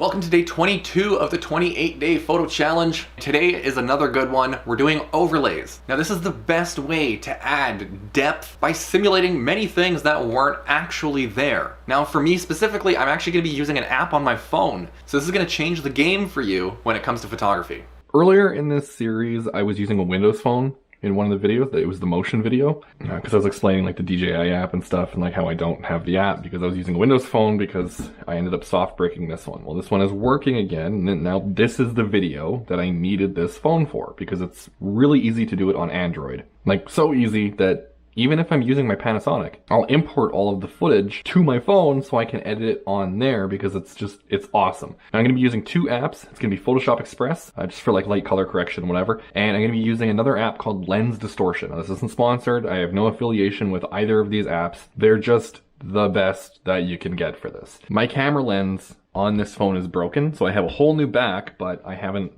Welcome to day 22 of the 28-day photo challenge. Today is another good one. We're doing overlays. Now this is the best way to add depth by simulating many things that weren't actually there. Now for me specifically, I'm actually going to be using an app on my phone. So this is going to change the game for you when it comes to photography. Earlier in this series, I was using a Windows phone in one of the videos. It was the motion video because I was explaining like the DJI app and stuff and like how I don't have the app because I was using a Windows phone because I ended up soft breaking this one. Well, this one is working again, and now this is the video that I needed this phone for because it's really easy to do it on Android. Like so easy that even if I'm using my Panasonic, I'll import all of the footage to my phone so I can edit it on there because it's awesome. And I'm gonna be using two apps. It's gonna be Photoshop Express, just for like light color correction, whatever. And I'm gonna be using another app called Lens Distortion. Now, this isn't sponsored. I have no affiliation with either of these apps. They're just the best that you can get for this. My camera lens on this phone is broken, so I have a whole new back, but I haven't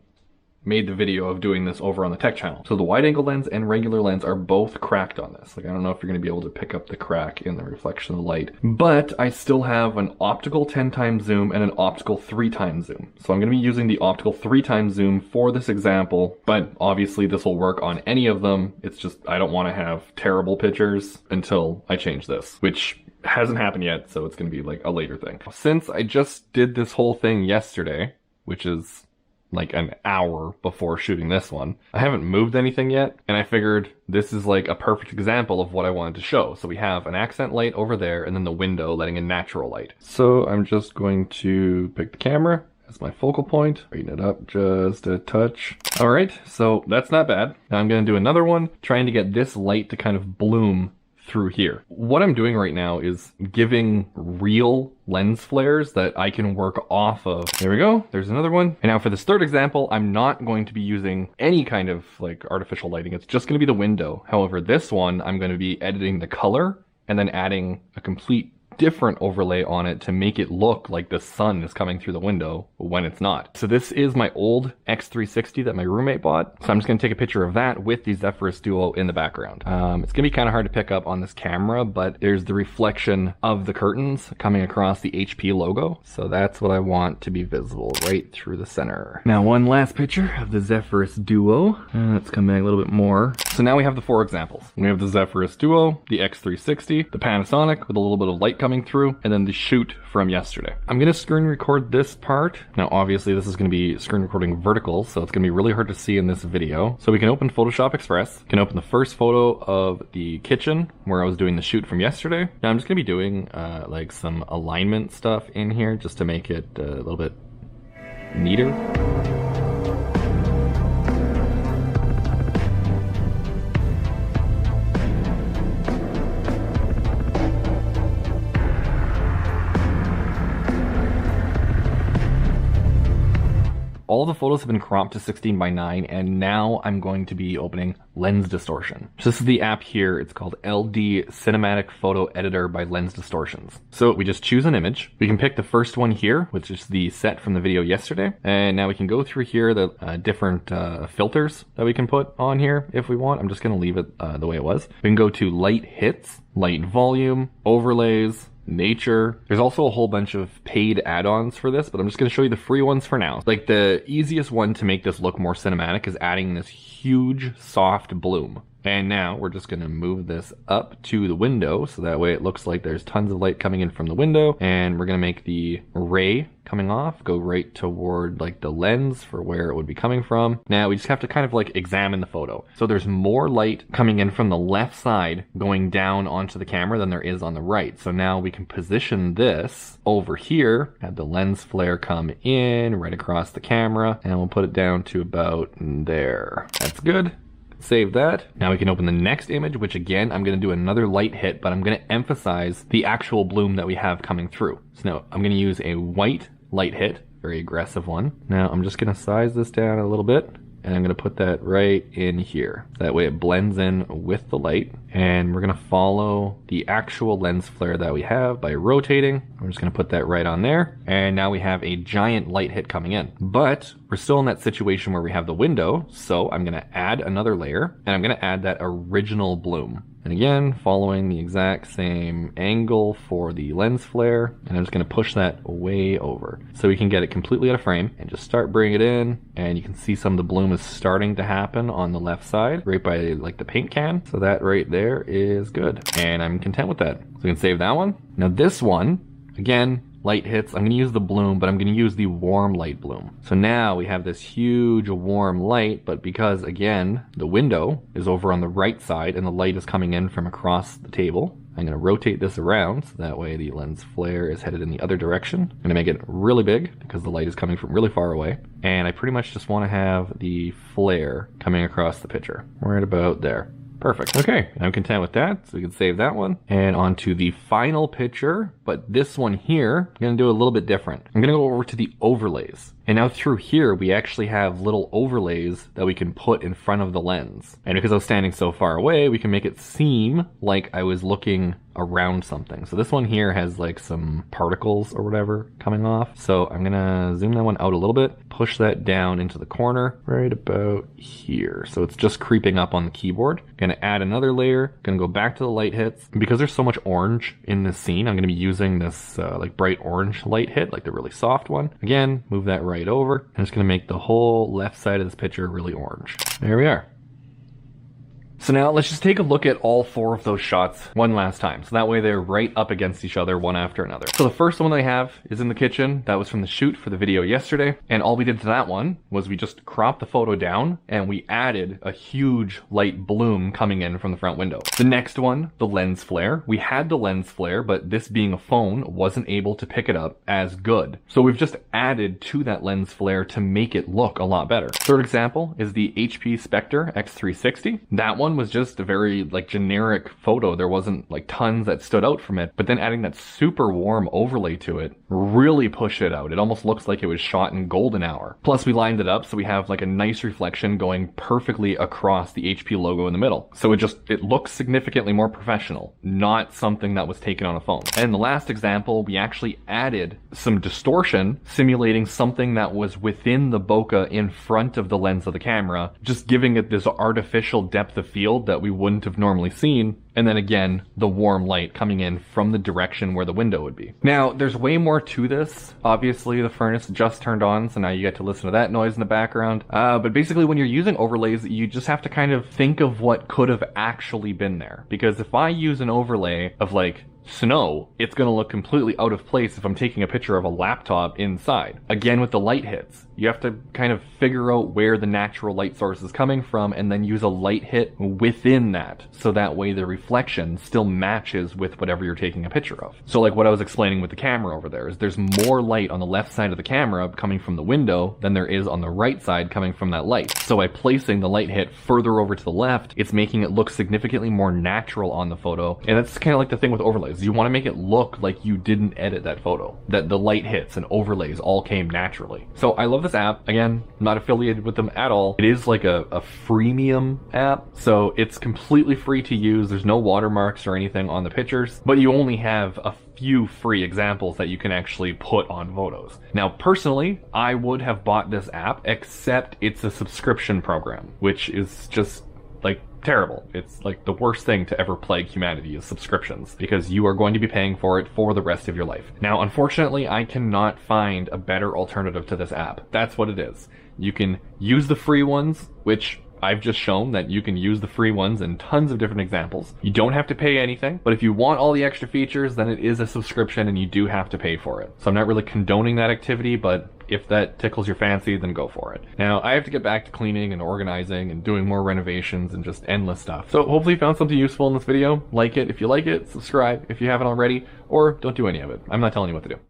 made the video of doing this over on the tech channel. So the wide angle lens and regular lens are both cracked on this. Like, I don't know if you're gonna be able to pick up the crack in the reflection of the light, but I still have an optical 10x zoom and an optical 3x zoom. So I'm gonna be using the optical 3x zoom for this example, but obviously this will work on any of them. It's just, I don't wanna have terrible pictures until I change this, which hasn't happened yet, so it's gonna be like a later thing. Since I just did this whole thing yesterday, which is like an hour before shooting this one, I haven't moved anything yet, and I figured this is like a perfect example of what I wanted to show. So we have an accent light over there and then the window letting in natural light. So I'm just going to pick the camera as my focal point, brighten it up just a touch. All right, so that's not bad. Now I'm gonna do another one, trying to get this light to kind of bloom through here. What I'm doing right now is giving real lens flares that I can work off of. There we go, there's another one. And now for this third example, I'm not going to be using any kind of like artificial lighting. It's just gonna be the window. However, this one, I'm gonna be editing the color and then adding a complete different overlay on it to make it look like the sun is coming through the window when it's not. So this is my old X360 that my roommate bought. So I'm just gonna take a picture of that with the Zephyrus Duo in the background. It's gonna be kind of hard to pick up on this camera, but there's the reflection of the curtains coming across the HP logo. So that's what I want to be visible right through the center. Now one last picture of the Zephyrus Duo. Let's come back a little bit more. So now we have the four examples. We have the Zephyrus Duo, the X360, the Panasonic with a little bit of light coming through, and then the shoot from yesterday. I'm gonna screen record this part. Now obviously this is gonna be screen recording vertical, so it's gonna be really hard to see in this video. So we can open Photoshop Express, can open the first photo of the kitchen where I was doing the shoot from yesterday. Now I'm just gonna be doing like some alignment stuff in here just to make it a little bit neater. All the photos have been cropped to 16:9, and now I'm going to be opening Lens Distortion. So this is the app here. It's called LD Cinematic Photo Editor by Lens Distortions. So we just choose an image. We can pick the first one here, which is the set from the video yesterday. And now we can go through here, the different filters that we can put on here if we want. I'm just gonna leave it the way it was. We can go to light hits, light volume, overlays, nature. There's also a whole bunch of paid add-ons for this, but I'm just going to show you the free ones for now. Like the easiest one to make this look more cinematic is adding this huge soft bloom. And now we're just going to move this up to the window so that way it looks like there's tons of light coming in from the window, and we're going to make the ray coming off go right toward like the lens for where it would be coming from. Now we just have to kind of like examine the photo. So there's more light coming in from the left side going down onto the camera than there is on the right. So now we can position this over here, have the lens flare come in right across the camera, and we'll put it down to about there. That's good. Save that. Now we can open the next image, which again, I'm going to do another light hit, but I'm going to emphasize the actual bloom that we have coming through. So now I'm going to use a white light hit, very aggressive one. Now I'm just going to size this down a little bit, and I'm going to put that right in here. That way it blends in with the light, and we're going to follow the actual lens flare that we have by rotating. We're just going to put that right on there, and now we have a giant light hit coming in. But we're still in that situation where we have the window, so I'm gonna add another layer, and I'm gonna add that original bloom. And again, following the exact same angle for the lens flare, and I'm just gonna push that way over so we can get it completely out of frame and just start bringing it in, and you can see some of the bloom is starting to happen on the left side, right by like the paint can. So that right there is good, and I'm content with that. So we can save that one. Now this one, again, light hits, I'm going to use the bloom, but I'm going to use the warm light bloom. So now we have this huge warm light, but because again, the window is over on the right side and the light is coming in from across the table, I'm going to rotate this around so that way the lens flare is headed in the other direction. I'm going to make it really big because the light is coming from really far away. And I pretty much just want to have the flare coming across the picture, right about there. Perfect. Okay, I'm content with that, so we can save that one. And on to the final picture, but this one here, I'm gonna do a little bit different. I'm gonna go over to the overlays. And now through here, we actually have little overlays that we can put in front of the lens. And because I was standing so far away, we can make it seem like I was looking around something. So this one here has like some particles or whatever coming off. So I'm gonna zoom that one out a little bit, push that down into the corner right about here. So it's just creeping up on the keyboard. Gonna add another layer, gonna go back to the light hits. And because there's so much orange in this scene, I'm gonna be using this like bright orange light hit, like the really soft one. Again, move that right over. I'm just gonna make the whole left side of this picture really orange. There we are. So now let's just take a look at all four of those shots one last time. So that way they're right up against each other, one after another. So the first one I have is in the kitchen. That was from the shoot for the video yesterday. And all we did to that one was we just cropped the photo down and we added a huge light bloom coming in from the front window. The next one, the lens flare. We had the lens flare, but this being a phone wasn't able to pick it up as good. So we've just added to that lens flare to make it look a lot better. Third example is the HP Spectre X360. That one was just a very like generic photo. There wasn't like tons that stood out from it, but then adding that super warm overlay to it really pushed it out. It almost looks like it was shot in golden hour. Plus we lined it up so we have like a nice reflection going perfectly across the HP logo in the middle. So it looks significantly more professional, not something that was taken on a phone. And the last example, we actually added some distortion, simulating something that was within the bokeh in front of the lens of the camera, just giving it this artificial depth of field that we wouldn't have normally seen. And then again, the warm light coming in from the direction where the window would be. Now, there's way more to this. Obviously, the furnace just turned on, so now you get to listen to that noise in the background. But basically, when you're using overlays, you just have to kind of think of what could have actually been there. Because if I use an overlay of like snow, it's going to look completely out of place if I'm taking a picture of a laptop inside. Again, with the light hits, you have to kind of figure out where the natural light source is coming from and then use a light hit within that, so that way the reflection still matches with whatever you're taking a picture of. So like what I was explaining with the camera over there is there's more light on the left side of the camera coming from the window than there is on the right side coming from that light. So by placing the light hit further over to the left, it's making it look significantly more natural on the photo. And that's kind of like the thing with overlays. You want to make it look like you didn't edit that photo, that the light hits and overlays all came naturally. So I love this app. Again, I'm not affiliated with them at all. It is like a freemium app, so it's completely free to use. There's no watermarks or anything on the pictures, but you only have a few free examples that you can actually put on photos. Now, personally, I would have bought this app, except it's a subscription program, which is just like terrible. It's like the worst thing to ever plague humanity is subscriptions, because you are going to be paying for it for the rest of your life. Now, unfortunately, I cannot find a better alternative to this app. That's what it is. You can use the free ones, which I've just shown that you can use the free ones in tons of different examples. You don't have to pay anything, but if you want all the extra features, then it is a subscription and you do have to pay for it. So I'm not really condoning that activity, but if that tickles your fancy, then go for it. Now, I have to get back to cleaning and organizing and doing more renovations and just endless stuff. So hopefully you found something useful in this video. Like it if you like it, subscribe if you haven't already, or don't do any of it. I'm not telling you what to do.